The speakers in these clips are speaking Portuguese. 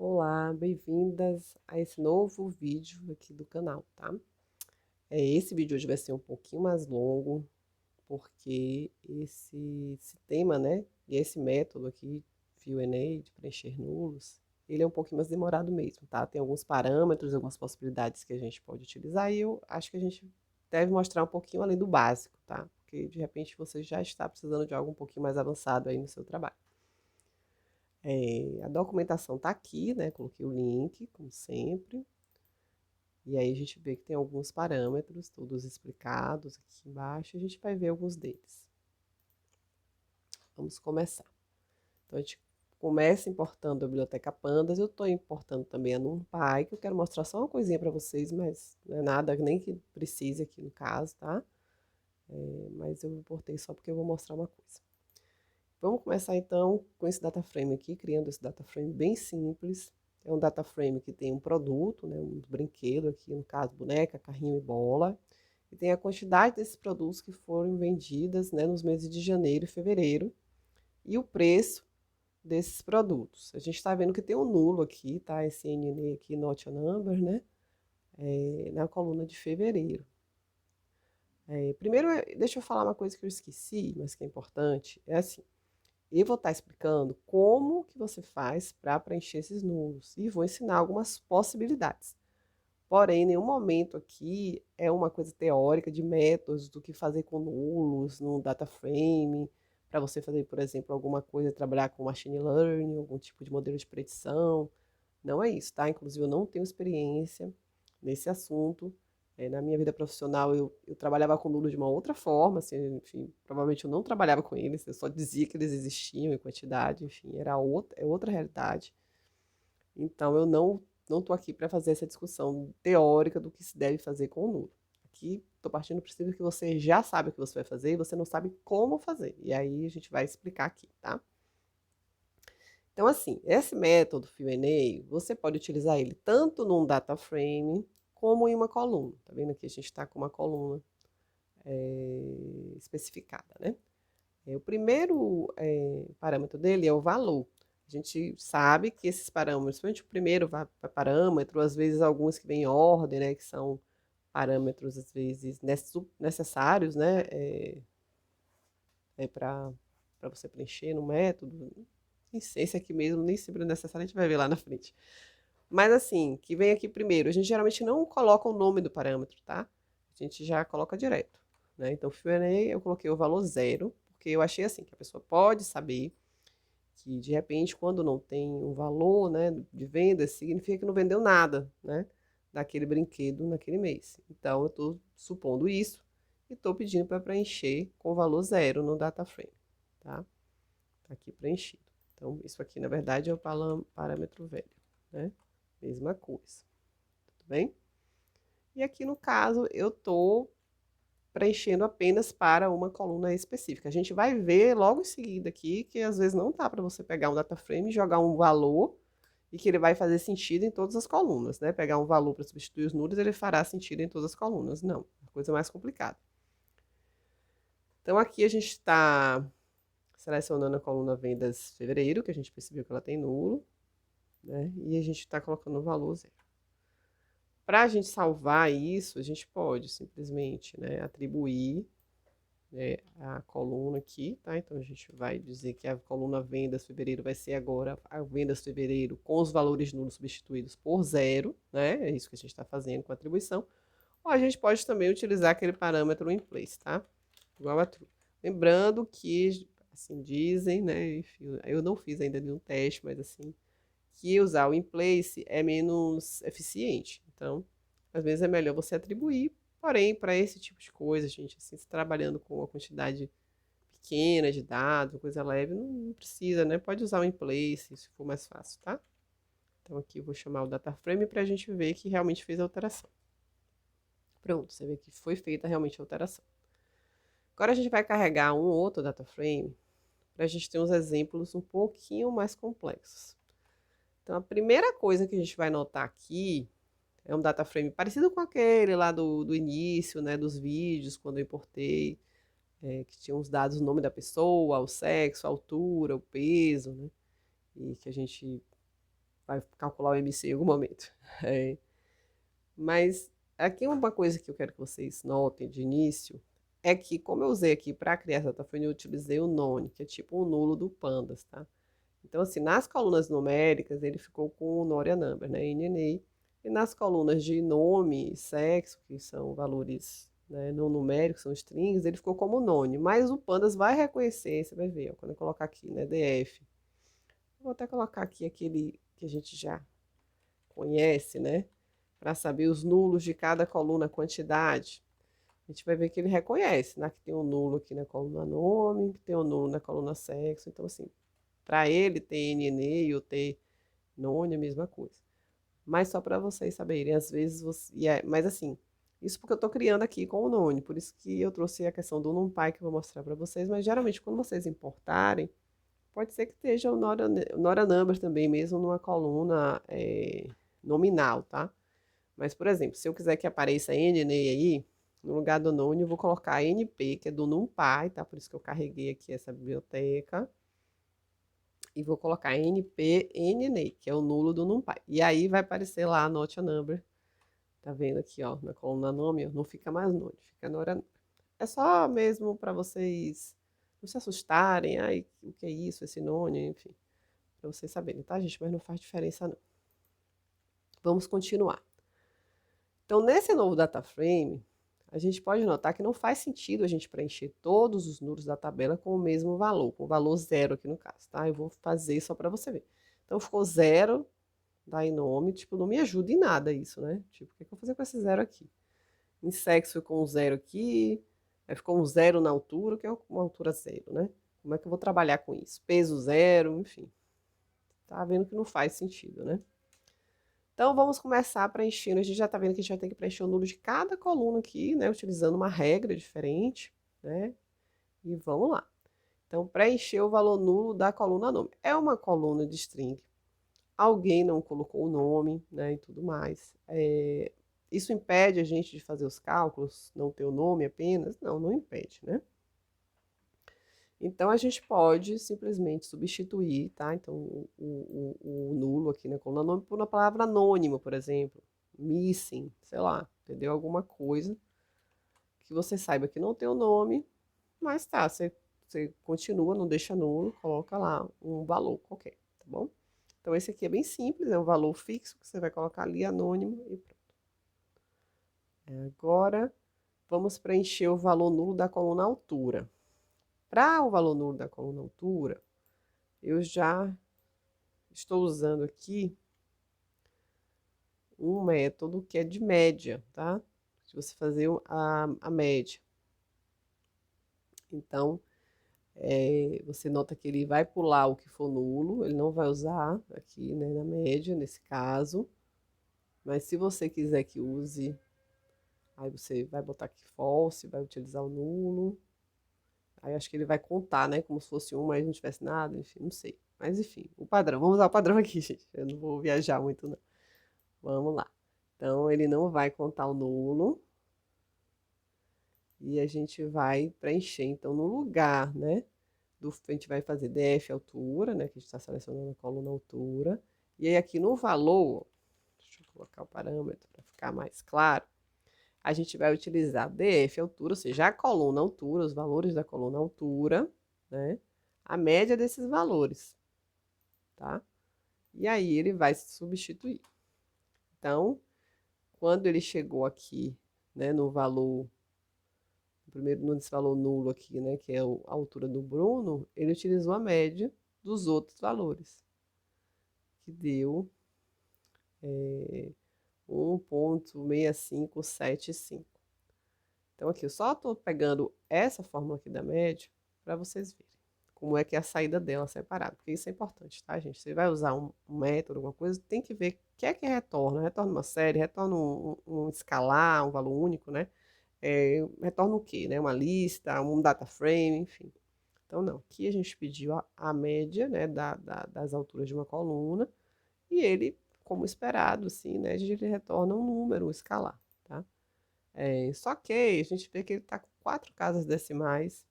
Olá, bem-vindas a esse novo vídeo aqui do canal, tá? Esse vídeo hoje vai ser um pouquinho mais longo, porque esse tema, né, e esse método aqui, Q&A, de preencher nulos, ele é um pouquinho mais demorado mesmo, tá? Tem alguns parâmetros, algumas possibilidades que a gente pode utilizar e eu acho que a gente deve mostrar um pouquinho além do básico, tá? Porque de repente você já está precisando de algo um pouquinho mais avançado aí no seu trabalho. A documentação tá aqui, né? Coloquei o link, como sempre. E aí a gente vê que tem alguns parâmetros, todos explicados aqui embaixo. A gente vai ver alguns deles. Vamos começar. Então a gente começa importando a biblioteca Pandas. Eu estou importando também a NumPy, que eu quero mostrar só uma coisinha para vocês, mas não é nada nem que precise aqui no caso, tá? Mas eu importei só porque eu vou mostrar uma coisa. Vamos começar então com esse data frame aqui, criando esse data frame bem simples. É um data frame que tem um produto, né, um brinquedo aqui, no caso boneca, carrinho e bola. E tem a quantidade desses produtos que foram vendidas, né, nos meses de janeiro e fevereiro. E o preço desses produtos. A gente está vendo que tem um nulo aqui, tá? Esse NN aqui, not a number, né? Na coluna de fevereiro. Primeiro, deixa eu falar uma coisa que eu esqueci, mas que é importante. É assim, eu vou estar explicando como que você faz para preencher esses nulos e vou ensinar algumas possibilidades. Porém, em nenhum momento aqui é uma coisa teórica de métodos do que fazer com nulos no data frame, para você fazer, por exemplo, alguma coisa, trabalhar com machine learning, algum tipo de modelo de predição. Não é isso, tá? Inclusive, eu não tenho experiência nesse assunto. Na minha vida profissional, eu trabalhava com nulos de uma outra forma, assim, enfim, provavelmente eu não trabalhava com eles, eu só dizia que eles existiam em quantidade, enfim, é outra realidade. Então, eu não estou aqui para fazer essa discussão teórica do que se deve fazer com o nulo. Aqui, estou partindo do princípio que você já sabe o que você vai fazer e você não sabe como fazer. E aí, a gente vai explicar aqui, tá? Então, assim, esse método Q&A, você pode utilizar ele tanto num data frame como em uma coluna. Tá vendo aqui? A gente está com uma coluna especificada, né? O primeiro parâmetro dele é o valor. A gente sabe que esses parâmetros, principalmente o primeiro parâmetro, às vezes alguns que vêm em ordem, né, que são parâmetros, às vezes, necessários, né, para você preencher no método. Esse aqui mesmo nem sempre é necessário, a gente vai ver lá na frente. Mas assim, que vem aqui primeiro, a gente geralmente não coloca o nome do parâmetro, tá? A gente já coloca direto, né? Então, Q&A eu coloquei o valor zero, porque eu achei assim, que a pessoa pode saber que de repente quando não tem um valor, né, de venda, significa que não vendeu nada, né, daquele brinquedo naquele mês. Então eu estou supondo isso e estou pedindo para preencher com o valor zero no data frame, tá? Tá aqui preenchido. Então isso aqui na verdade é o parâmetro velho, né? Mesma coisa, tudo bem? E aqui no caso eu estou preenchendo apenas para uma coluna específica. A gente vai ver logo em seguida aqui que às vezes não dá para você pegar um data frame e jogar um valor e que ele vai fazer sentido em todas as colunas, né? Pegar um valor para substituir os nulos, ele fará sentido em todas as colunas. Não, é coisa mais complicada. Então aqui a gente está selecionando a coluna vendas fevereiro, que a gente percebeu que ela tem nulo, né? E a gente está colocando o valor zero. Para a gente salvar isso, a gente pode simplesmente, né, atribuir a coluna aqui, tá? Então a gente vai dizer que a coluna vendas fevereiro vai ser agora a vendas fevereiro com os valores nulos substituídos por zero, né? É isso que a gente está fazendo com a atribuição. Ou a gente pode também utilizar aquele parâmetro in place, tá? Igual a true. Lembrando que, assim dizem, né? Enfim, eu não fiz ainda nenhum teste, mas assim, que usar o in place é menos eficiente. Então, às vezes é melhor você atribuir. Porém, para esse tipo de coisa, gente, assim, se trabalhando com uma quantidade pequena de dados, coisa leve, não precisa, né? Pode usar o in place, se for mais fácil, tá? Então aqui eu vou chamar o data frame para a gente ver que realmente fez a alteração. Pronto, você vê que foi feita realmente a alteração. Agora a gente vai carregar um outro data frame para a gente ter uns exemplos um pouquinho mais complexos. Então a primeira coisa que a gente vai notar aqui é um data frame parecido com aquele lá do início, né, dos vídeos, quando eu importei, que tinha os dados, o nome da pessoa, o sexo, a altura, o peso, né, e que a gente vai calcular o MC em algum momento. É, mas aqui uma coisa que eu quero que vocês notem de início é que, como eu usei aqui para criar essa dataframe, eu utilizei o none, que é tipo um nulo do pandas, tá? Então, assim, nas colunas numéricas, ele ficou com o Noria Number, né, NNA, e nas colunas de nome e sexo, que são valores, né, não numéricos, são strings, ele ficou como none, mas o pandas vai reconhecer, você vai ver, ó, quando eu colocar aqui, né, DF. Vou até colocar aqui aquele que a gente já conhece, né, para saber os nulos de cada coluna, quantidade. A gente vai ver que ele reconhece, né, que tem um nulo aqui na coluna nome, que tem um nulo na coluna sexo, então, assim, para ele ter NNA ou ter none é a mesma coisa. Mas só para vocês saberem, às vezes você. Mas assim, isso porque eu estou criando aqui com o none, por isso que eu trouxe a questão do NumPy que eu vou mostrar para vocês, mas geralmente quando vocês importarem, pode ser que esteja o Nora Number também, mesmo numa coluna nominal, tá? Mas, por exemplo, se eu quiser que apareça NNA aí, no lugar do none eu vou colocar NP, que é do NumPy, tá? Por isso que eu carreguei aqui essa biblioteca e vou colocar NP-NNA, que é o nulo do NumPy. E aí vai aparecer lá a Not a Number. Tá vendo aqui, ó, na coluna nome, ó, não fica mais nome, fica Nora Number. É só mesmo para vocês não se assustarem, ai, o que é isso, esse nome, enfim, para vocês saberem, tá, gente? Mas não faz diferença, não. Vamos continuar. Então, nesse novo data frame, a gente pode notar que não faz sentido a gente preencher todos os números da tabela com o mesmo valor, com o valor zero aqui no caso, tá? Eu vou fazer só para você ver. Então, ficou zero, dá em nome, tipo, não me ajuda em nada isso, né? Tipo, o que eu vou fazer com esse zero aqui? Em sexo ficou um zero aqui, aí ficou um zero na altura, que é uma altura zero, né? Como é que eu vou trabalhar com isso? Peso zero, enfim. Tá vendo que não faz sentido, né? Então, vamos começar preenchendo. A gente já está vendo que a gente vai ter que preencher o número de cada coluna aqui, né? Utilizando uma regra diferente, né? E vamos lá. Então, preencher o valor nulo da coluna nome. É uma coluna de string. Alguém não colocou o nome, né? E tudo mais. Isso impede a gente de fazer os cálculos, não ter o nome apenas? Não, não impede, né? Então, a gente pode simplesmente substituir, tá? Então, o nulo aqui na coluna nome por uma palavra anônimo, por exemplo. Missing, sei lá, entendeu? Alguma coisa que você saiba que não tem o nome, mas tá, você continua, não deixa nulo, coloca lá um valor qualquer, tá bom? Então, esse aqui é bem simples, é um valor fixo que você vai colocar ali, anônimo, e pronto. Agora, vamos preencher o valor nulo da coluna altura. Para o valor nulo da coluna altura, eu já estou usando aqui um método que é de média, tá? Se você fazer a média. Então, você nota que ele vai pular o que for nulo, ele não vai usar aqui, né, na média, nesse caso. Mas se você quiser que use, aí você vai botar aqui false, vai utilizar o nulo. Aí acho que ele vai contar, né, como se fosse um, mas não tivesse nada, enfim, não sei. Mas enfim, o padrão. Vamos usar o padrão aqui, gente. Eu não vou viajar muito, não. Vamos lá. Então, ele não vai contar o nulo. E a gente vai preencher, então, no lugar, né? A gente vai fazer DF altura, né? Que a gente está selecionando a coluna altura. E aí, aqui no valor, deixa eu colocar o parâmetro para ficar mais claro. A gente vai utilizar DF altura, ou seja, a coluna altura, os valores da coluna altura, né? A média desses valores, tá? E aí, ele vai se substituir. Então, quando ele chegou aqui, né, no valor, primeiro nesse valor nulo aqui, né, que é a altura do Bruno, ele utilizou a média dos outros valores, que deu 1,6575. Então, aqui, eu só estou pegando essa fórmula aqui da média para vocês verem como é que é a saída dela separada, porque isso é importante, tá, gente? Você vai usar um método, alguma coisa, tem que ver o que retorna. Retorna uma série, retorna um escalar, um valor único, né? Retorna o quê, né? Uma lista, um data frame, enfim. Então, não. Aqui a gente pediu a média, né, das alturas de uma coluna, e ele, como esperado, assim, né, a gente retorna um número, um escalar, tá? Só que a gente vê que ele está com 4 casas decimais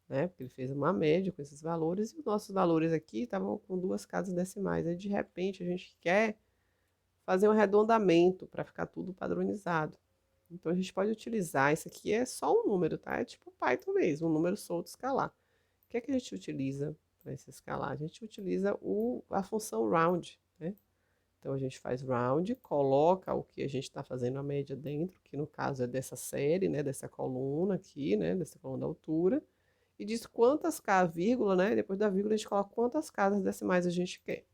né? Porque ele fez uma média com esses valores e os nossos valores aqui estavam com 2 casas decimais. Aí, de repente, a gente quer fazer um arredondamento para ficar tudo padronizado. Então, a gente pode utilizar, isso aqui é só um número, tá? É tipo Python mesmo, um número solto escalar. O que é que a gente utiliza para esse escalar? A gente utiliza a função round, né? Então, a gente faz round, coloca o que a gente está fazendo a média dentro, que no caso é dessa série, né? Dessa coluna aqui, né? Dessa coluna da altura. E diz quantas vírgula, né? Depois da vírgula, a gente coloca quantas casas decimais a gente quer.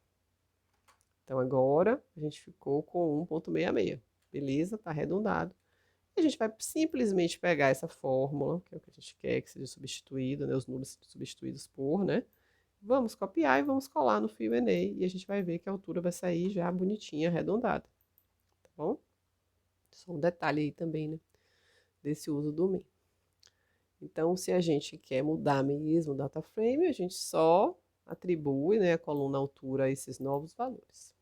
Então, agora, a gente ficou com 1,66. Beleza? Está arredondado. E a gente vai simplesmente pegar essa fórmula, que é o que a gente quer que seja substituído, né? Os números substituídos por, né? Vamos copiar e vamos colar no fio Enem. E a gente vai ver que a altura vai sair já bonitinha, arredondada. Tá bom? Só um detalhe aí também, né? Desse uso do MEI. Então, se a gente quer mudar mesmo o data frame, a gente só atribui, né, a coluna altura a esses novos valores.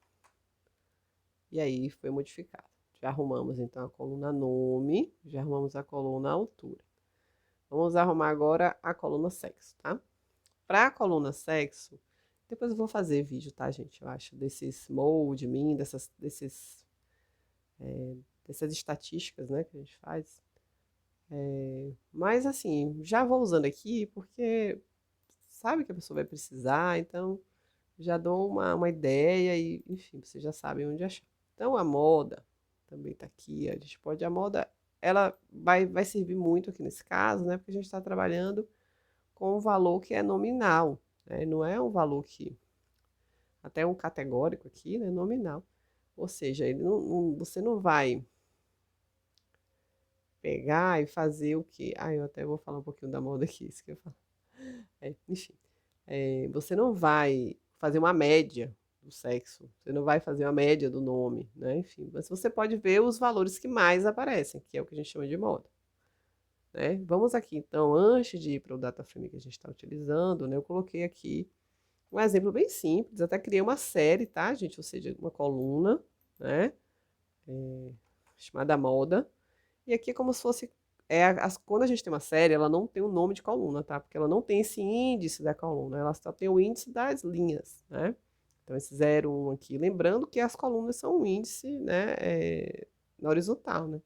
E aí foi modificado. Já arrumamos então a coluna nome, já arrumamos a coluna altura. Vamos arrumar agora a coluna sexo, tá? Para a coluna sexo, depois eu vou fazer vídeo, tá, gente? Eu acho, desses mode, min, dessas estatísticas, né, que a gente faz. Mas assim, já vou usando aqui porque sabe que a pessoa vai precisar, então já dou uma ideia e, enfim, vocês já sabem onde achar. Então a moda também tá aqui, a gente pode, a moda, ela vai servir muito aqui nesse caso, né, porque a gente está trabalhando com um valor que é nominal, né, não é um valor que, até um categórico aqui, né, nominal. Ou seja, ele você não vai pegar e fazer o que. Ah, eu até vou falar um pouquinho da moda aqui, isso que eu falo. Enfim, você não vai fazer uma média do sexo, você não vai fazer uma média do nome, né? Enfim, mas você pode ver os valores que mais aparecem, que é o que a gente chama de moda. Né? Vamos aqui, então, antes de ir para o data frame que a gente está utilizando, né? Eu coloquei aqui um exemplo bem simples, até criei uma série, tá, gente? Ou seja, uma coluna, né? Chamada moda. E aqui é como se fosse. Quando a gente tem uma série, ela não tem o nome de coluna, tá? Porque ela não tem esse índice da coluna, ela só tem o índice das linhas, né? Então, esse 0, 1 aqui. Lembrando que as colunas são um índice, né? Na horizontal, né?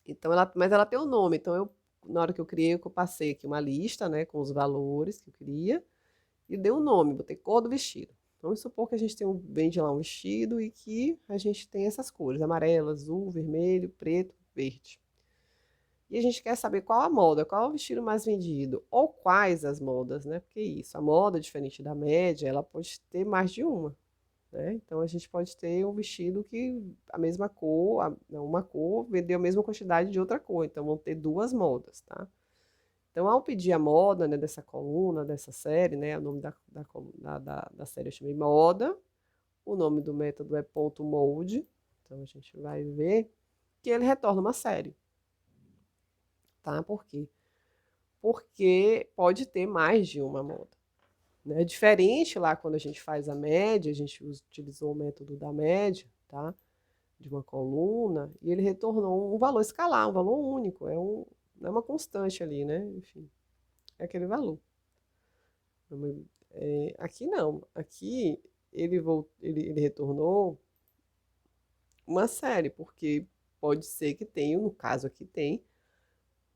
Então, mas ela tem o nome. Então, na hora que eu criei, eu passei aqui uma lista, né? Com os valores que eu queria. E dei um nome, botei cor do vestido. Vamos supor que a gente vende lá um vestido e que a gente tem essas cores, amarelo, azul, vermelho, preto, verde. E a gente quer saber qual a moda, qual é o vestido mais vendido, ou quais as modas, né? Porque isso, a moda, diferente da média, ela pode ter mais de uma, né? Então a gente pode ter um vestido que a mesma cor, uma cor, vendeu a mesma quantidade de outra cor. Então vão ter 2 modas, tá? Então, ao pedir a moda, né, dessa coluna, dessa série, né, o nome da série eu chamei moda, o nome do método é .mode, então a gente vai ver que ele retorna uma série, tá? Por quê? Porque pode ter mais de uma moda, né? Diferente lá quando a gente faz a média, a gente utilizou o método da média, tá? De uma coluna, e ele retornou um valor escalar, um valor único, não é uma constante ali, né? Enfim, é aquele valor. Aqui não. Aqui ele retornou uma série, porque pode ser que tenha, no caso aqui tem,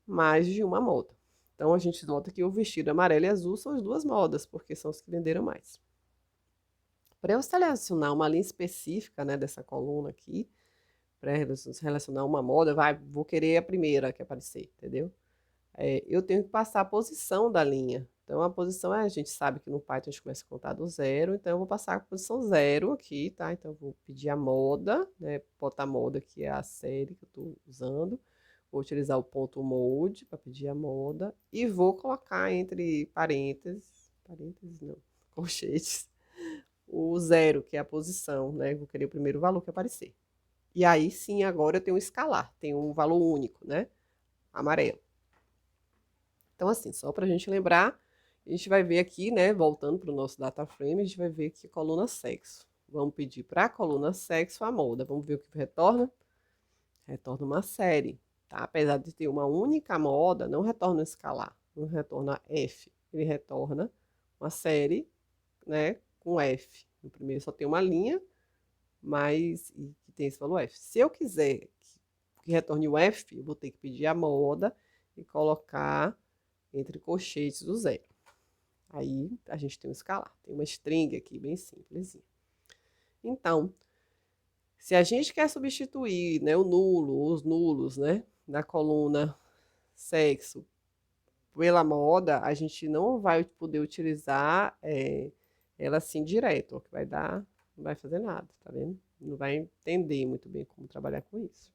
mais de uma moda. Então a gente nota que o vestido amarelo e azul são as 2 modas, porque são os que venderam mais. Para eu selecionar uma linha específica, né, dessa coluna aqui, para relacionar uma moda, vou querer a primeira que aparecer, entendeu? Eu tenho que passar a posição da linha. Então, a posição a gente sabe que no Python a gente começa a contar do 0, então eu vou passar a posição 0 aqui, tá? Então, eu vou pedir a moda, né? Botar a moda, que é a série que eu estou usando. Vou utilizar o ponto mode para pedir a moda. E vou colocar entre parênteses não, colchetes, o 0, que é a posição, né? Vou querer o primeiro valor que aparecer. E aí, sim, agora eu tenho um escalar, tenho um valor único, né? Amarelo. Então, assim, só para a gente lembrar, a gente vai ver aqui, né, voltando para o nosso data frame, a gente vai ver aqui a coluna sexo. Vamos pedir para a coluna sexo a moda. Vamos ver o que retorna? Retorna uma série, tá? Apesar de ter uma única moda, não retorna um escalar. não retorna F, ele retorna uma série, né, com F. No primeiro só tem uma linha, mas e que tem esse valor F. Se eu quiser que retorne o F, eu vou ter que pedir a moda e colocar entre colchetes o zero. Aí a gente tem um escalar, tem uma string aqui bem simplesinha. Então, se a gente quer substituir, né, o nulo, os nulos, né, da coluna sexo pela moda, a gente não vai poder utilizar ela assim direto, que vai dar, não vai fazer nada, tá vendo? Não vai entender muito bem como trabalhar com isso.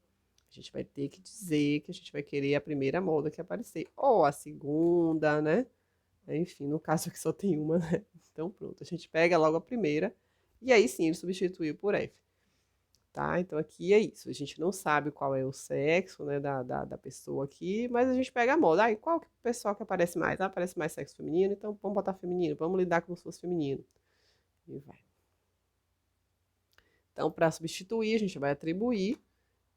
A gente vai ter que dizer que a gente vai querer a primeira moda que aparecer, ou a segunda, né? Enfim, no caso aqui só tem uma, né? Então pronto, a gente pega logo a primeira e aí sim ele substituiu por F. Tá? Então aqui é isso. A gente não sabe qual é o sexo, né, da pessoa aqui, mas a gente pega a moda. Ah, e qual que o pessoal que aparece mais? Ah, aparece mais sexo feminino, então vamos botar feminino, vamos lidar como se fosse feminino. E vai. Então, para substituir, a gente vai atribuir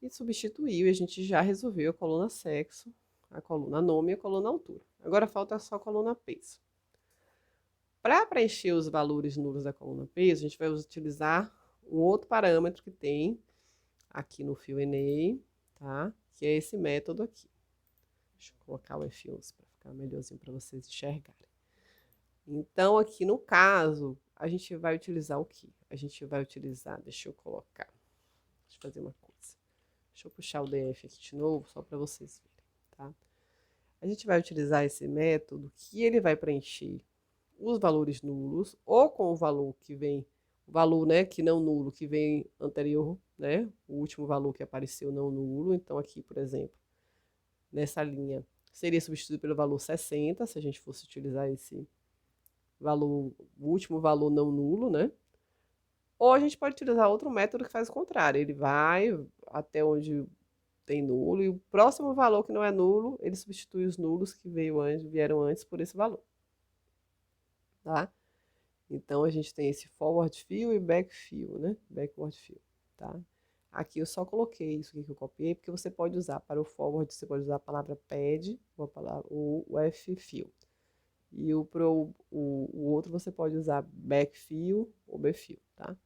e substituir, e a gente já resolveu a coluna sexo, a coluna nome e a coluna altura. Agora falta só a coluna peso. Para preencher os valores nulos da coluna peso, a gente vai utilizar um outro parâmetro que tem aqui no FIO-ENEM, tá? Que é esse método aqui. Deixa eu colocar o F11 para ficar melhorzinho para vocês enxergarem. Então, aqui no caso, a gente vai utilizar o quê? A gente vai utilizar, deixa eu colocar, deixa eu fazer uma coisa. Deixa eu puxar o DF aqui de novo, só para vocês verem, tá? A gente vai utilizar esse método que ele vai preencher os valores nulos, ou com o valor que vem, o valor, né, que não nulo, que vem anterior, né, o último valor que apareceu não nulo. Então aqui, por exemplo, nessa linha, seria substituído pelo valor 60, se a gente fosse utilizar esse valor, o último valor não nulo, né? Ou a gente pode utilizar outro método que faz o contrário, ele vai até onde tem nulo, e o próximo valor que não é nulo, ele substitui os nulos que vieram antes por esse valor, tá? Então, a gente tem esse forward fill e back fill, né? Backward fill, tá? Aqui eu só coloquei isso aqui que eu copiei, porque você pode usar para o forward, você pode usar a palavra pad ou o F fill. E o outro você pode usar back fill ou B fill, tá?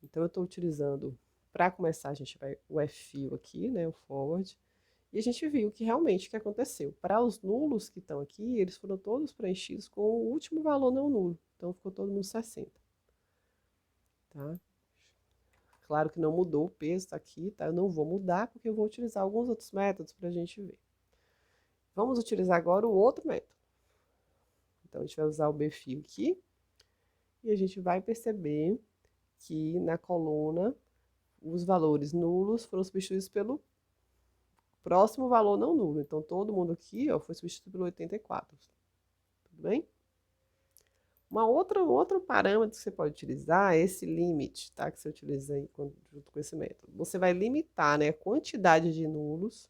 Então, eu estou utilizando, para começar, a gente vai o F fill aqui, né? O forward. E a gente viu que realmente o que aconteceu. Para os nulos que estão aqui, eles foram todos preenchidos com o último valor não nulo. Então ficou todo mundo 60. Tá? Claro que não mudou o peso, tá aqui, tá? Eu não vou mudar porque eu vou utilizar alguns outros métodos para a gente ver. Vamos utilizar agora o outro método. Então a gente vai usar o BFIO aqui e a gente vai perceber que na coluna os valores nulos foram substituídos pelo próximo valor não nulo. Então todo mundo aqui, ó, foi substituído pelo 84. Tudo bem? Um outro parâmetro que você pode utilizar é esse limit, tá? Que você utiliza aí junto com esse método. Você vai limitar, né, a quantidade de nulos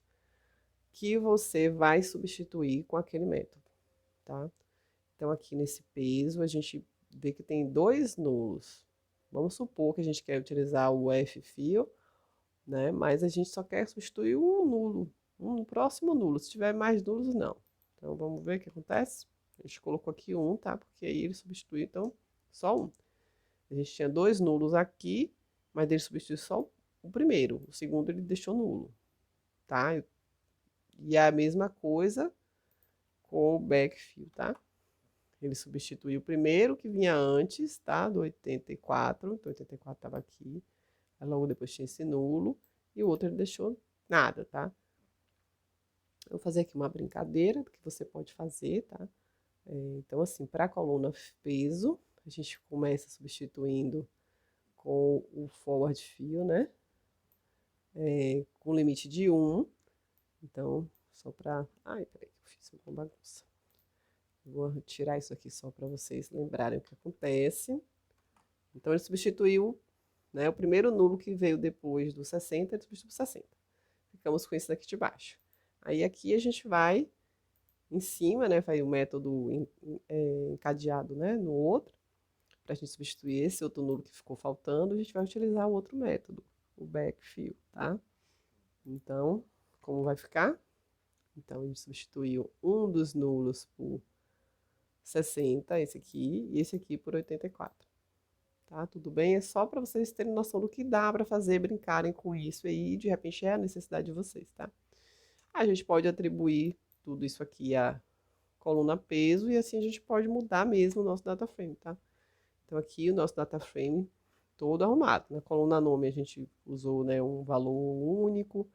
que você vai substituir com aquele método, tá? Então, aqui nesse peso, a gente vê que tem dois nulos. Vamos supor que a gente quer utilizar o F-fill, né? Mas a gente só quer substituir um nulo, um próximo nulo. Se tiver mais nulos, não. Então, vamos ver o que acontece? A gente colocou aqui um, tá? Porque aí ele substitui, então, só um. A gente tinha dois nulos aqui, mas ele substituiu só o primeiro. O segundo ele deixou nulo, tá? E é a mesma coisa com o backfill, tá? Ele substituiu o primeiro que vinha antes, tá? Do 84. Então, 84 estava aqui. Aí logo depois tinha esse nulo. E o outro ele deixou nada, tá? Eu vou fazer aqui uma brincadeira que você pode fazer, tá? Então, assim, para a coluna peso, a gente começa substituindo com o forward fill, né? Com limite de 1. Então, só para... Ai, peraí, eu fiz uma bagunça. Vou tirar isso aqui só para vocês lembrarem o que acontece. Então, ele substituiu, né, o primeiro nulo que veio depois do 60, ele substituiu por 60. Ficamos com isso daqui de baixo. Aí, aqui a gente vai em cima, né, vai o método encadeado, né, no outro, para a gente substituir esse outro nulo que ficou faltando, a gente vai utilizar o outro método, o backfill, tá? Então, como vai ficar? Então, a gente substituiu um dos nulos por 60, esse aqui, e esse aqui por 84. Tá? Tudo bem? É só para vocês terem noção do que dá para fazer, brincarem com isso aí, de repente é a necessidade de vocês, tá? A gente pode atribuir tudo isso aqui à coluna peso e assim a gente pode mudar mesmo o nosso data frame, tá? Então aqui o nosso data frame todo arrumado. Na coluna nome a gente usou, né, um valor único,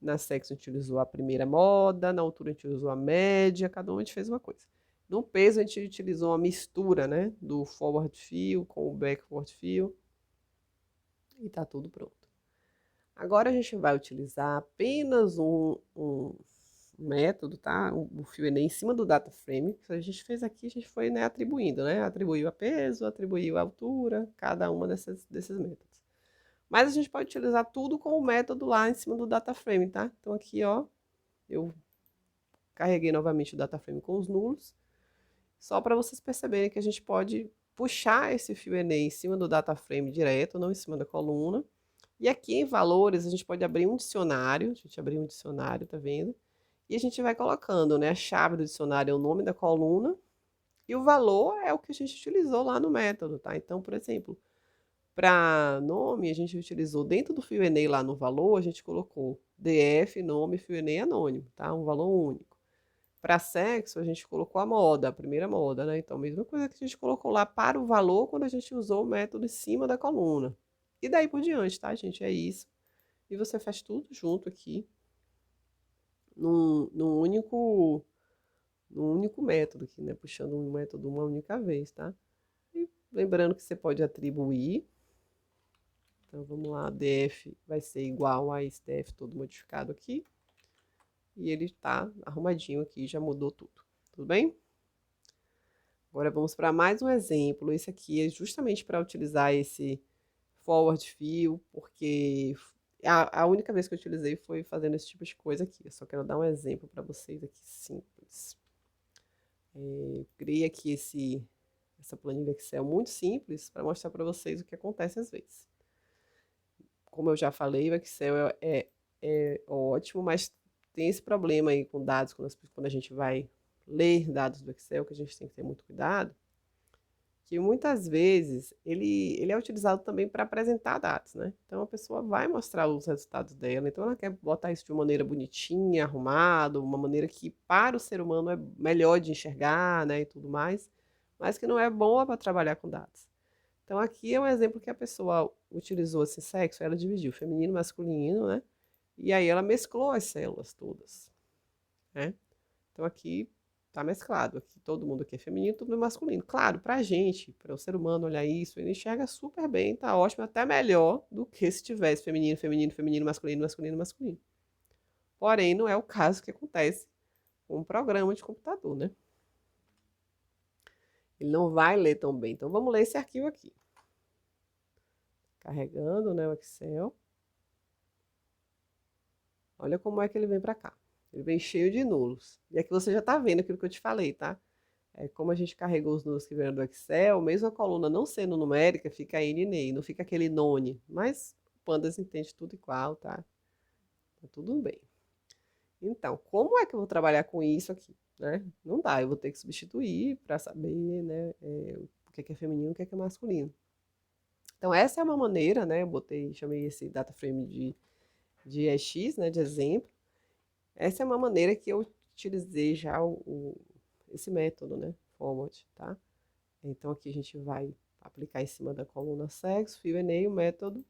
na sexo a gente utilizou a primeira moda, na altura a gente usou a média, cada um a gente fez uma coisa. No peso a gente utilizou uma mistura, né, do forward fill com o backward fill e tá tudo pronto. Agora a gente vai utilizar apenas um método, tá? O fio Enem em cima do data frame. Que a gente fez aqui, a gente foi, né, atribuindo, né? Atribuiu a peso, atribuiu a altura, cada uma desses métodos. Mas a gente pode utilizar tudo com o método lá em cima do data frame, tá? Então aqui, ó, eu carreguei novamente o data frame com os nulos, só para vocês perceberem que a gente pode puxar esse fio Enem em cima do data frame direto, não em cima da coluna. E aqui em valores, a gente pode abrir um dicionário, a gente abriu um dicionário, tá vendo? E a gente vai colocando, né? A chave do dicionário é o nome da coluna e o valor é o que a gente utilizou lá no método, tá? Então, por exemplo, para nome, a gente utilizou dentro do fio Enem lá no valor, a gente colocou DF, nome, fio Enem anônimo, tá? Um valor único. Para sexo, a gente colocou a moda, a primeira moda, né? Então, mesma coisa que a gente colocou lá para o valor quando a gente usou o método em cima da coluna. E daí por diante, tá, gente? É isso. E você faz tudo junto aqui, num único método aqui, né? Puxando um método uma única vez, tá? E lembrando que você pode atribuir. Então, vamos lá, DF vai ser igual a esse DF todo modificado aqui. E ele tá arrumadinho aqui, já mudou tudo. Tudo bem? Agora vamos para mais um exemplo. Esse aqui é justamente para utilizar esse forward fill, porque a única vez que eu utilizei foi fazendo esse tipo de coisa aqui. Eu só quero dar um exemplo para vocês aqui simples. Criei aqui essa planilha Excel muito simples para mostrar para vocês o que acontece às vezes. Como eu já falei, o Excel é ótimo, mas tem esse problema aí com dados, quando a gente vai ler dados do Excel, que a gente tem que ter muito cuidado, que muitas vezes ele é utilizado também para apresentar dados, né? Então a pessoa vai mostrar os resultados dela, então ela quer botar isso de uma maneira bonitinha, arrumado, uma maneira que para o ser humano é melhor de enxergar, né, e tudo mais, mas que não é boa para trabalhar com dados. Então aqui é um exemplo que a pessoa utilizou esse sexo, ela dividiu feminino, masculino, né? E aí ela mesclou as células todas, né? Então aqui tá mesclado, aqui todo mundo aqui é feminino, todo mundo é masculino. Claro, pra gente, para o ser humano olhar isso, ele enxerga super bem, tá ótimo, até melhor do que se tivesse feminino, feminino, feminino, masculino, masculino, masculino. Porém, não é o caso que acontece com um programa de computador, né? Ele não vai ler tão bem. Então vamos ler esse arquivo aqui. Carregando, né, o Excel. Olha como é que ele vem para cá. Ele vem cheio de nulos. E aqui você já está vendo aquilo que eu te falei, tá? Como a gente carregou os nulos que vieram do Excel, mesmo a coluna não sendo numérica, fica NNEI, não fica aquele none. Mas o Pandas entende tudo igual, tá? Tá tudo bem. Então, como é que eu vou trabalhar com isso aqui, né? Não dá, eu vou ter que substituir para saber, né, o que é feminino e o que é masculino. Então, essa é uma maneira, né? Eu chamei esse data frame de EX, né, de exemplo. Essa é uma maneira que eu utilizei já esse método, né, forward, tá? Então aqui a gente vai aplicar em cima da coluna sexo, fio Enem, o método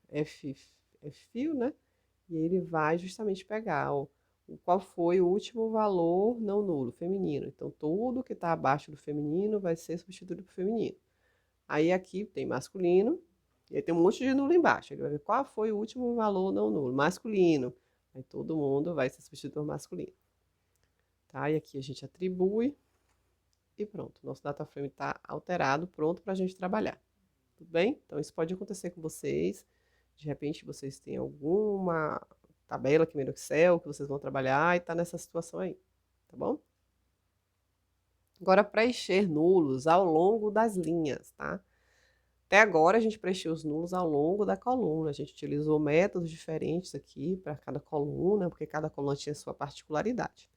F-fio, né? E ele vai justamente pegar qual foi o último valor não nulo, feminino. Então tudo que está abaixo do feminino vai ser substituído por feminino. Aí aqui tem masculino, e aí tem um monte de nulo embaixo. Ele vai ver qual foi o último valor não nulo, masculino. Aí todo mundo vai ser substituído por masculino. Tá? E aqui a gente atribui e pronto. Nosso data frame está alterado, pronto para a gente trabalhar. Tudo bem? Então isso pode acontecer com vocês. De repente vocês têm alguma tabela aqui no Excel que vocês vão trabalhar e está nessa situação aí. Tá bom? Agora preencher nulos ao longo das linhas, tá? Até agora a gente preencheu os nulos ao longo da coluna. A gente utilizou métodos diferentes aqui para cada coluna, porque cada coluna tinha sua particularidade.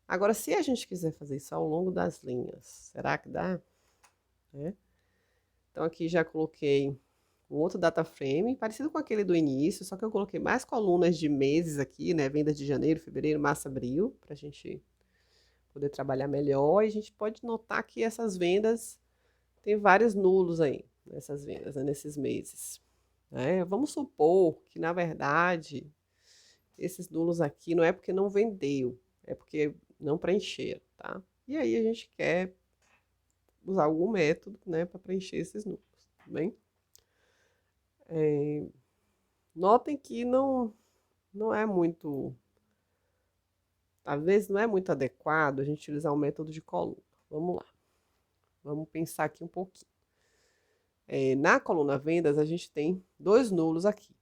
Agora, se a gente quiser fazer isso ao longo das linhas, será que dá? Então, aqui já coloquei um outro data frame, parecido com aquele do início, só que eu coloquei mais colunas de meses aqui, né? Vendas de janeiro, fevereiro, março, abril, para a gente poder trabalhar melhor. E a gente pode notar que essas vendas tem vários nulos aí, nessas vendas, né, nesses meses. Vamos supor que, na verdade, esses nulos aqui não é porque não vendeu, é porque não preencheram, tá? E aí a gente quer usar algum método, né, para preencher esses nulos, tudo bem? Notem que não é muito, às vezes não é muito adequado a gente utilizar o método de coluna. Vamos lá, vamos pensar aqui um pouquinho. Na coluna vendas, a gente tem dois nulos aqui,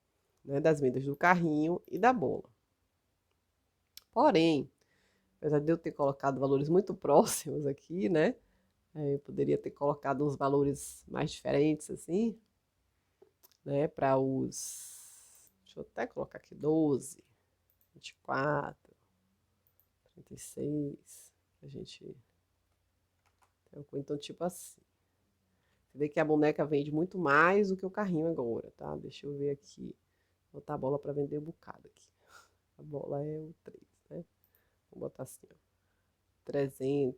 né, das vendas do carrinho e da bola. Porém, apesar de eu ter colocado valores muito próximos aqui, né, eu poderia ter colocado uns valores mais diferentes, assim, né, para os... Deixa eu até colocar aqui 12, 24, 36, a gente... Então, tipo assim. Você vê que a boneca vende muito mais do que o carrinho agora, tá? Deixa eu ver aqui. Vou botar a bola para vender um bocado aqui. A bola é o 3, né? Vou botar assim, ó. 300,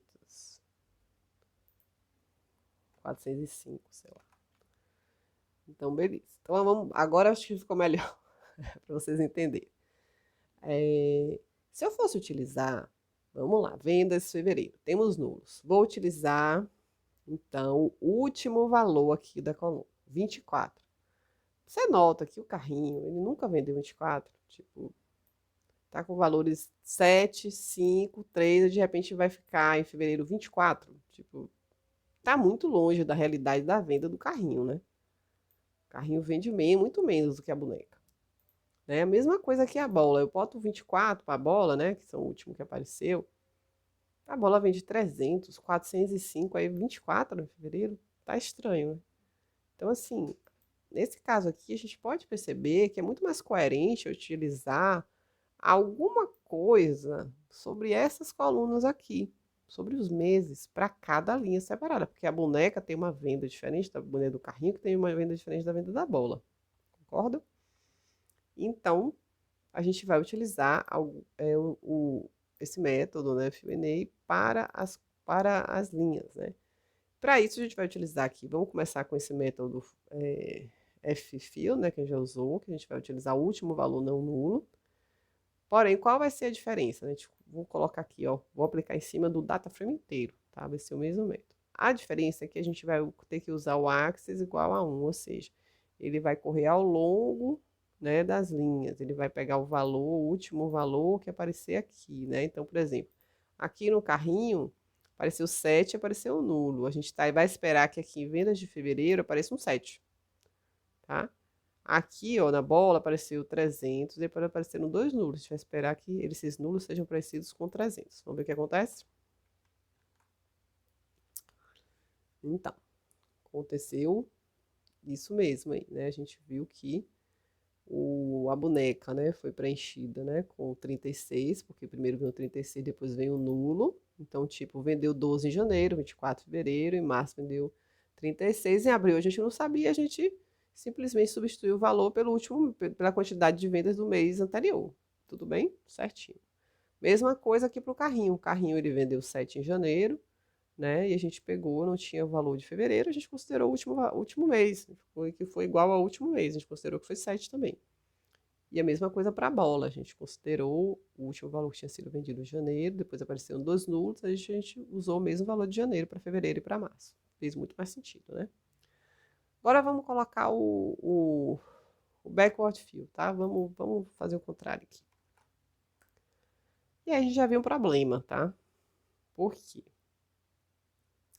405, sei lá. Então, beleza. Então, vamos, agora acho que ficou melhor para vocês entenderem. Se eu fosse utilizar, vamos lá, vendas fevereiro, temos nulos. Vou utilizar, então, o último valor aqui da coluna, 24. Você nota que o carrinho, ele nunca vendeu 24, tipo, tá com valores 7, 5, 3, e de repente vai ficar em fevereiro 24. Tipo, tá muito longe da realidade da venda do carrinho, né? O carrinho vende muito menos do que a boneca. A mesma coisa que a bola. Eu boto 24 para a bola, né? Que são o último que apareceu. A bola vende 300, 405, aí 24 em fevereiro. Tá estranho, né? Então, assim, nesse caso aqui, a gente pode perceber que é muito mais coerente utilizar alguma coisa sobre essas colunas aqui, sobre os meses, para cada linha separada, porque a boneca tem uma venda diferente da boneca do carrinho, que tem uma venda diferente da venda da bola. Concorda? Então, a gente vai utilizar esse método, né, Q&A, para as linhas, né? Para isso, a gente vai utilizar aqui, vamos começar com esse método FFill, né, que a gente já usou, que a gente vai utilizar o último valor não nulo. Porém, qual vai ser a diferença? Vou colocar aqui, ó, vou aplicar em cima do data frame inteiro, tá? Vai ser o mesmo método. A diferença é que a gente vai ter que usar o axis igual a 1, ou seja, ele vai correr ao longo, né, das linhas. Ele vai pegar o valor, o último valor que aparecer aqui, né? Então, por exemplo, aqui no carrinho, apareceu 7, apareceu nulo. A gente vai esperar que aqui em vendas de fevereiro apareça um 7, tá? Aqui, ó, na bola apareceu 300, depois apareceram dois nulos. A gente vai esperar que esses nulos sejam parecidos com 300. Vamos ver o que acontece? Então, aconteceu isso mesmo aí, né? A gente viu que a boneca, né, foi preenchida, né, com 36, porque primeiro veio o 36, depois veio o nulo. Então, tipo, vendeu 12 em janeiro, 24 em fevereiro, em março vendeu 36, em abril a gente não sabia, a gente simplesmente substituiu o valor pela quantidade de vendas do mês anterior. Tudo bem? Certinho. Mesma coisa aqui para o carrinho. O carrinho ele vendeu 7 em janeiro, né? E a gente pegou, não tinha o valor de fevereiro, a gente considerou o último mês, que foi igual ao último mês, a gente considerou que foi 7 também. E a mesma coisa para a bola, a gente considerou o último valor que tinha sido vendido em janeiro, depois apareceram dois nulos, a gente usou o mesmo valor de janeiro para fevereiro e para março. Fez muito mais sentido, né? Agora vamos colocar o backward fill, tá? Vamos fazer o contrário aqui. E aí a gente já viu um problema, tá? Por quê?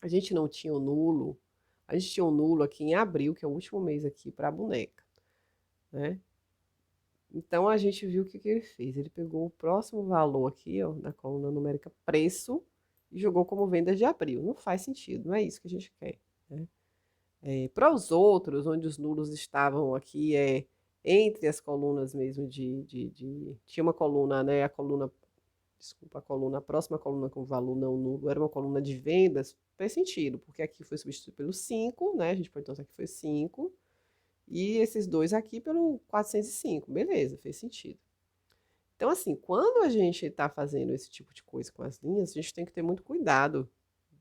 A gente não tinha o nulo, a gente tinha um nulo aqui em abril, que é o último mês aqui para a boneca, né? Então a gente viu o que ele fez. Ele pegou o próximo valor aqui, ó, da coluna numérica preço e jogou como vendas de abril. Não faz sentido, não é isso que a gente quer, né? Para os outros, onde os nulos estavam aqui, entre as colunas mesmo tinha uma coluna, né? A próxima coluna com valor não nulo era uma coluna de vendas, fez sentido, porque aqui foi substituído pelo 5, né? A gente pode pensar que foi 5, e esses dois aqui pelo 405, beleza, fez sentido. Então, assim, quando a gente está fazendo esse tipo de coisa com as linhas, a gente tem que ter muito cuidado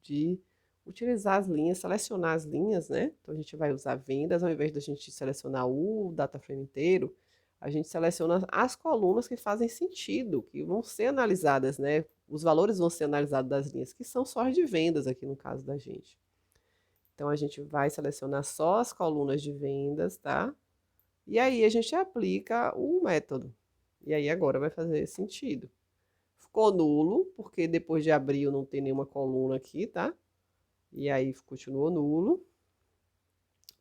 de utilizar as linhas, selecionar as linhas, né? Então, a gente vai usar vendas, ao invés da gente selecionar o data frame inteiro, a gente seleciona as colunas que fazem sentido, que vão ser analisadas, né? Os valores vão ser analisados das linhas, que são só as de vendas aqui no caso da gente. Então, a gente vai selecionar só as colunas de vendas, tá? E aí a gente aplica o método. E aí agora vai fazer sentido. Ficou nulo, porque depois de abril não tem nenhuma coluna aqui, tá? E aí continuou nulo.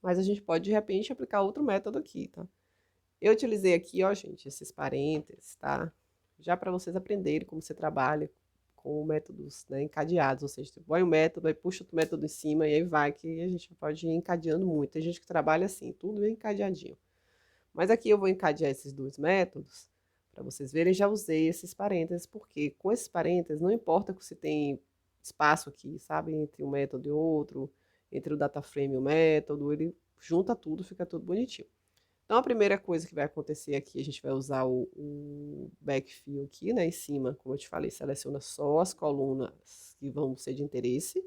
Mas a gente pode, de repente, aplicar outro método aqui, tá? Eu utilizei aqui, ó, gente, esses parênteses, tá? Já para vocês aprenderem como você trabalha com métodos, né, encadeados. Ou seja, você põe um método, aí puxa outro método em cima, e aí vai, que a gente pode ir encadeando muito. Tem gente que trabalha assim, tudo bem encadeadinho. Mas aqui eu vou encadear esses dois métodos, para vocês verem, já usei esses parênteses, porque com esses parênteses, não importa se tem espaço aqui, sabe, entre um método e outro, entre o data frame e o método, ele junta tudo, fica tudo bonitinho. Então, a primeira coisa que vai acontecer aqui, a gente vai usar o backfill aqui, né, em cima, como eu te falei, seleciona só as colunas que vão ser de interesse.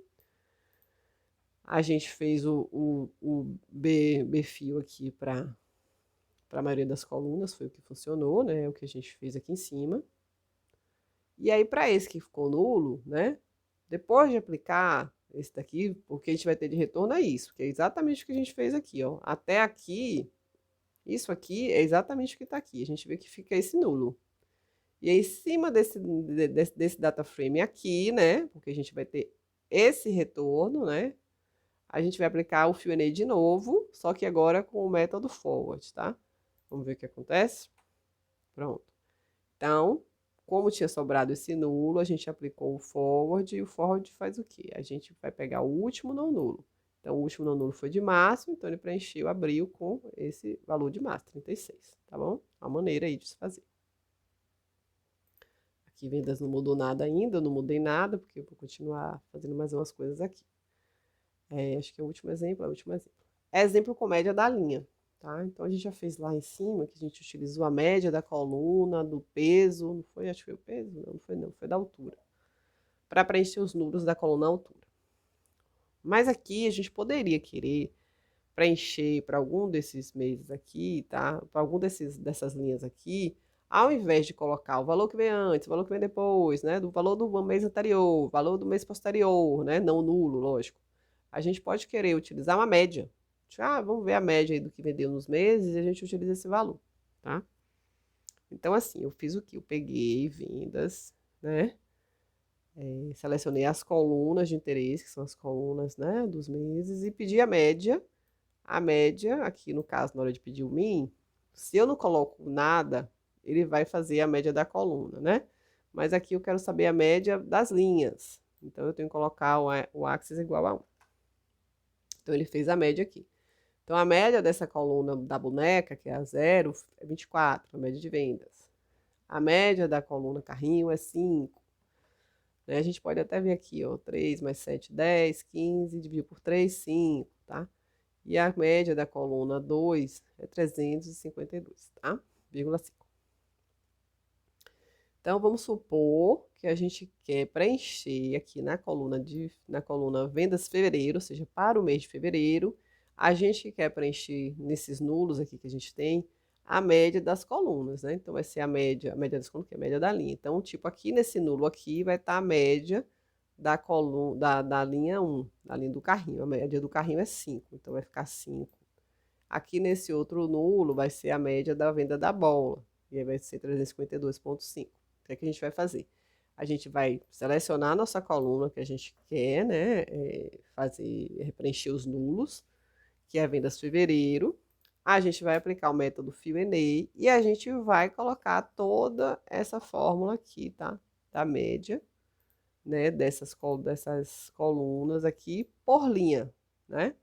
A gente fez o B-fill aqui para a maioria das colunas, foi o que funcionou, né? O que a gente fez aqui em cima. E aí, para esse que ficou nulo, né? Depois de aplicar esse daqui, o que a gente vai ter de retorno é isso, que é exatamente o que a gente fez aqui, ó. Até aqui, isso aqui é exatamente o que está aqui. A gente vê que fica esse nulo. E aí, em cima desse data frame aqui, né? Porque a gente vai ter esse retorno, né? A gente vai aplicar o FIONA de novo, só que agora com o método forward, tá? Vamos ver o que acontece? Pronto. Então, como tinha sobrado esse nulo, a gente aplicou o forward, e o forward faz o quê? A gente vai pegar o último não nulo. Então, o último não nulo foi de março, então ele preencheu abril com esse valor de março, 36, tá bom? Uma maneira aí de se fazer. Aqui vendas não mudou nada ainda, eu não mudei nada, porque eu vou continuar fazendo mais umas coisas aqui. Acho que é o último exemplo, exemplo com média da linha, tá? Então, a gente já fez lá em cima, que a gente utilizou a média da coluna, do peso, não foi? Acho que foi o peso? Não, foi da altura. Para preencher os números da coluna altura. Mas aqui, a gente poderia querer preencher para algum desses meses aqui, tá? Para algum dessas linhas aqui, ao invés de colocar o valor que vem antes, o valor que vem depois, né? Do valor do mês anterior, o valor do mês posterior, né? Não nulo, lógico. A gente pode querer utilizar uma média. Vamos ver a média aí do que vendeu nos meses e a gente utiliza esse valor, tá? Então, assim, eu fiz o que? Eu peguei vendas, né? Selecionei as colunas de interesse, que são as colunas, né, dos meses, e pedi a média. A média, aqui no caso, na hora de pedir o min, se eu não coloco nada, ele vai fazer a média da coluna, né? Mas aqui eu quero saber a média das linhas. Então, eu tenho que colocar o axis igual a 1. Então, ele fez a média aqui. Então, a média dessa coluna da boneca, que é a 0, é 24, a média de vendas. A média da coluna carrinho é 5. Né? A gente pode até ver aqui, ó, 3 mais 7, 10, 15, dividido por 3, 5, tá? E a média da coluna 2 é 352, tá? 0,5. Então, vamos supor que a gente quer preencher aqui na coluna vendas fevereiro, ou seja, para o mês de fevereiro, a gente quer preencher nesses nulos aqui que a gente tem, a média das colunas, né? Então, vai ser a média das colunas, que é a média da linha. Então, tipo, aqui nesse nulo aqui vai estar a média da coluna, da linha 1, da linha do carrinho. A média do carrinho é 5, então vai ficar 5. Aqui nesse outro nulo vai ser a média da venda da bola, e aí vai ser 352,5. O que é que a gente vai fazer? A gente vai selecionar a nossa coluna que a gente quer, né, preencher os nulos, que é vendas fevereiro. A gente vai aplicar o método FIONA e a gente vai colocar toda essa fórmula aqui, tá? Da média, né, dessas colunas aqui por linha, né?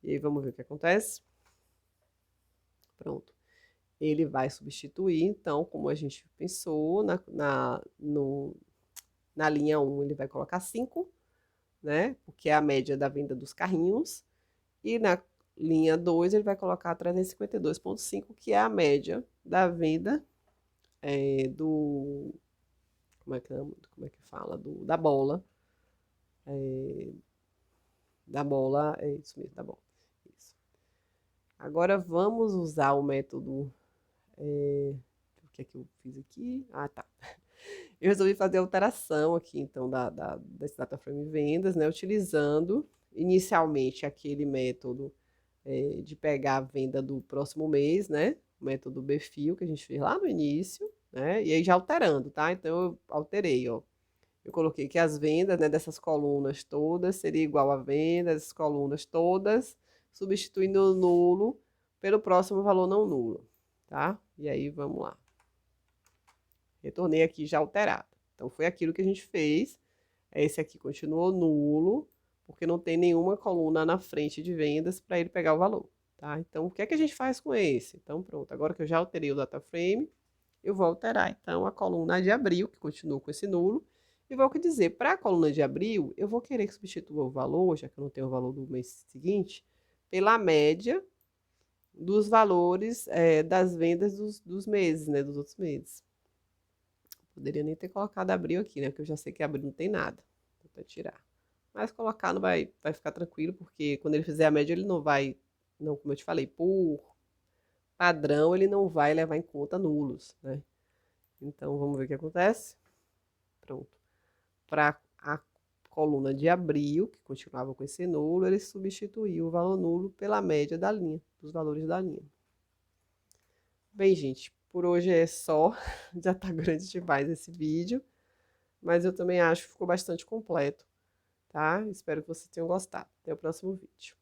E aí vamos ver o que acontece. Pronto. Ele vai substituir, então, como a gente pensou, na linha 1 ele vai colocar 5, né? Porque é a média da venda dos carrinhos. E na linha 2 ele vai colocar 352,5, que é a média da venda do. Como é que fala? Da bola. Da bola, é isso mesmo, da bola. Isso. Agora vamos usar o método. O que é que eu fiz aqui? Ah, tá. Eu resolvi fazer alteração aqui, então, desse data frame vendas, né? Utilizando inicialmente aquele método de pegar a venda do próximo mês, né? O método BFIO que a gente fez lá no início, né? E aí já alterando, tá? Então eu alterei, ó. Eu coloquei que as vendas, né, dessas colunas todas seria igual a venda dessas colunas todas, substituindo o nulo pelo próximo valor não nulo, tá? E aí vamos lá. Retornei aqui já alterado. Então foi aquilo que a gente fez. Esse aqui continuou nulo, porque não tem nenhuma coluna na frente de vendas para ele pegar o valor, tá? Então o que é que a gente faz com esse? Então pronto, agora que eu já alterei o data frame, eu vou alterar então a coluna de abril, que continua com esse nulo, e vou dizer, para a coluna de abril, eu vou querer que substitua o valor, já que eu não tenho o valor do mês seguinte, pela média dos valores das vendas dos meses, né, dos outros meses. Poderia nem ter colocado abril aqui, né? Porque eu já sei que abril não tem nada. Vou até tirar. Mas colocar não vai ficar tranquilo, porque quando ele fizer a média, ele não vai, não, como eu te falei, por padrão, ele não vai levar em conta nulos, né? Então, vamos ver o que acontece. Pronto. Para a coluna de abril, que continuava com esse nulo, ele substituiu o valor nulo pela média da linha, dos valores da linha. Bem, gente, por hoje é só. Já tá grande demais esse vídeo. Mas eu também acho que ficou bastante completo, tá? Espero que vocês tenham gostado. Até o próximo vídeo.